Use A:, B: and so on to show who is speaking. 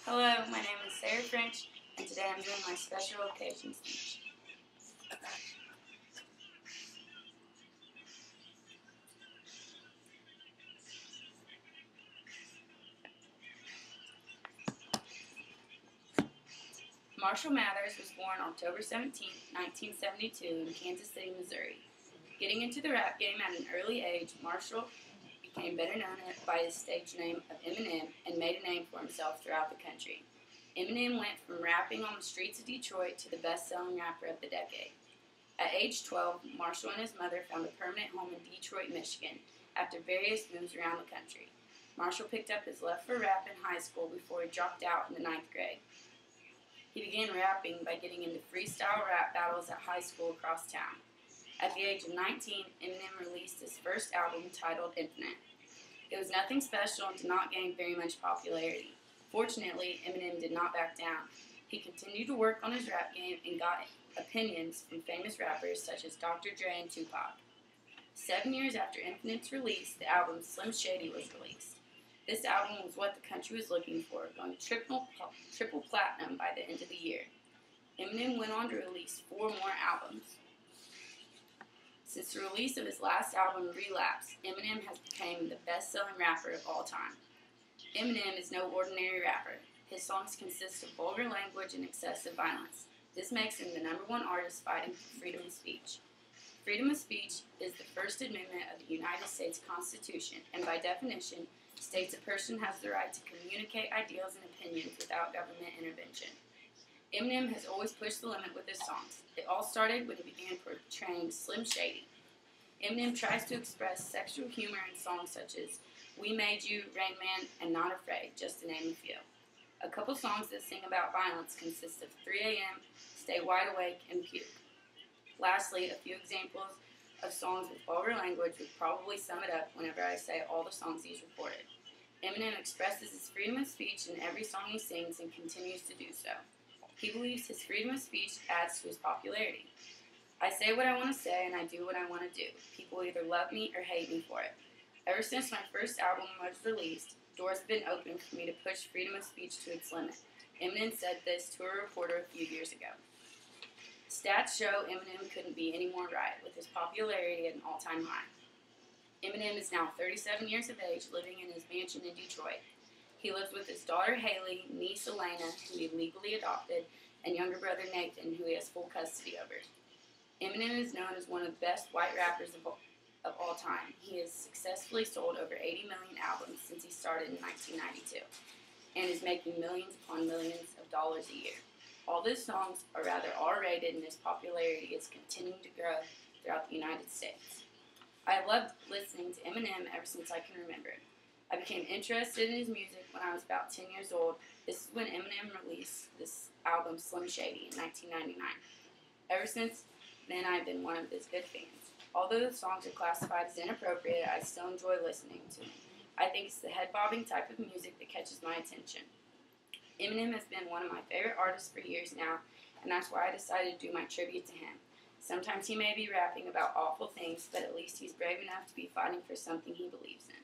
A: Hello, my name is Sarah French, and today I'm doing my special occasion speech. Marshall Mathers was born October 17, 1972 in Kansas City, Missouri. Getting into the rap game at an early age, Marshall became better known by his stage name of Eminem and made a name for himself throughout the country. Eminem went from rapping on the streets of Detroit to the best-selling rapper of the decade. At age 12, Marshall and his mother found a permanent home in Detroit, Michigan, after various moves around the country. Marshall picked up his love for rap in high school before he dropped out in the 9th grade. He began rapping by getting into freestyle rap battles at high school across town. At the age of 19, Eminem released his first album titled Infinite. It was nothing special and did not gain very much popularity. Fortunately, Eminem did not back down. He continued to work on his rap game and got opinions from famous rappers such as Dr. Dre and Tupac. 7 years after Infinite's release, the album Slim Shady was released. This album was what the country was looking for, going triple platinum by the end of the year. Eminem went on to release 4 more albums. Since the release of his last album, Relapse, Eminem has become the best-selling rapper of all time. Eminem is no ordinary rapper. His songs consist of vulgar language and excessive violence. This makes him the #1 artist fighting for freedom of speech. Freedom of speech is the First Amendment of the United States Constitution, and by definition, states a person has the right to communicate ideals and opinions without government intervention. Eminem has always pushed the limit with his songs. It all started when he began portraying Slim Shady. Eminem tries to express sexual humor in songs such as We Made You, Rain Man, and Not Afraid, just to name a few. A couple songs that sing about violence consist of 3 a.m., Stay Wide Awake, and Puke. Lastly, a few examples of songs with vulgar language would probably sum it up whenever I say all the songs he's recorded. Eminem expresses his freedom of speech in every song he sings and continues to do so. He believes his freedom of speech adds to his popularity. I say what I want to say and I do what I want to do. People either love me or hate me for it. Ever since my first album was released, doors have been open for me to push freedom of speech to its limit. Eminem said this to a reporter a few years ago. Stats show Eminem couldn't be any more right, with his popularity at an all-time high. Eminem is now 37 years of age, living in his mansion in Detroit. He lives with his daughter Haley, niece Elena, who he legally adopted, and younger brother Nathan, who he has full custody over. Eminem is known as one of the best white rappers of all time. He has successfully sold over 80 million albums since he started in 1992, and is making millions upon millions of dollars a year. All his songs are rather R-rated, and his popularity is continuing to grow throughout the United States. I have loved listening to Eminem ever since I can remember. I became interested in his music when I was about 10 years old. This is when Eminem released this album Slim Shady in 1999. Ever since then, I've been one of his good fans. Although the songs are classified as inappropriate, I still enjoy listening to them. I think it's the head-bobbing type of music that catches my attention. Eminem has been one of my favorite artists for years now, and that's why I decided to do my tribute to him. Sometimes he may be rapping about awful things, but at least he's brave enough to be fighting for something he believes in.